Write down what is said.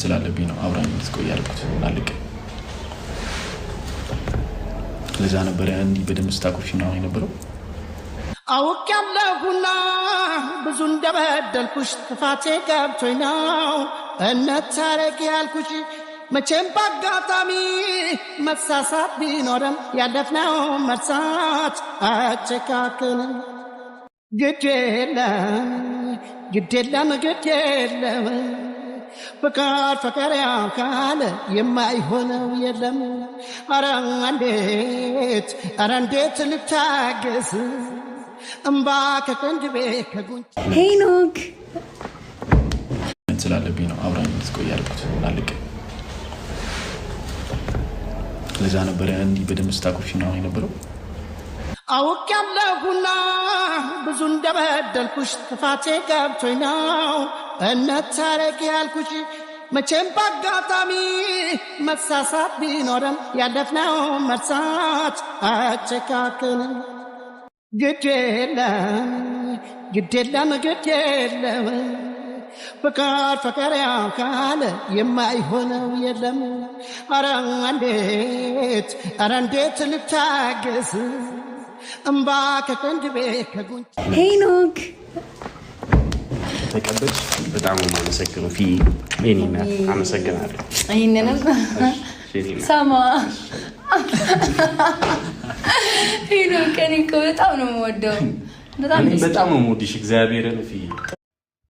ስላለብኝ ነው አብራኝ እስቆይ ያልኩት አልቅ ለዛ ነበር እንዲህ በደምብ ስታቆርሽ ነው የነበረው አውቄያለሁና ብዙ እንደበደልኩሽ ጥፋቴ ገብቶኝ ነው እነታረቂ ያልኩሽ መቼም ባጋጣሚ መሳሳት ቢኖርም ያለፍነው መርሳት አጨካክን ግድ የለም ፍቅር ያካለ የማይሆነው የለም ኧረ እንዴት ልታገስ እምባ ከቀንድቤ ከጉንጭ ሄኖክ ስላለብኝ ነው አብራኝ እስቆይ ያልኩት አልቅ ለዛ ነበር እንዲህ በደምብ ስታቆርሽ ነው የነበረው አውቄያለሁና ብዙ እንደበደልኩሽ ጥፋቴ ገብቶኝ ነው እነታረቂ ያልኩሽ መቼም ባጋጣሚ መሳሳት ቢኖርም ያለፍነው መርሳት አጨካክን ግድ የለም ፍቅር ያካለ የማይሆነው የለም ኧረ እንዴት ልታገስ እምባ ከቀንድቤ ከጉንጭ ሄኖክ ተቀበል በጣም ማመሰግነው ፊ እኔና አመሰግናለሁ ይሄንንም ሰማ ሄኖክ እኔ በጣም ነው የምወደው በጣም ነው የምወድሽ እግዚአብሔርን ፊ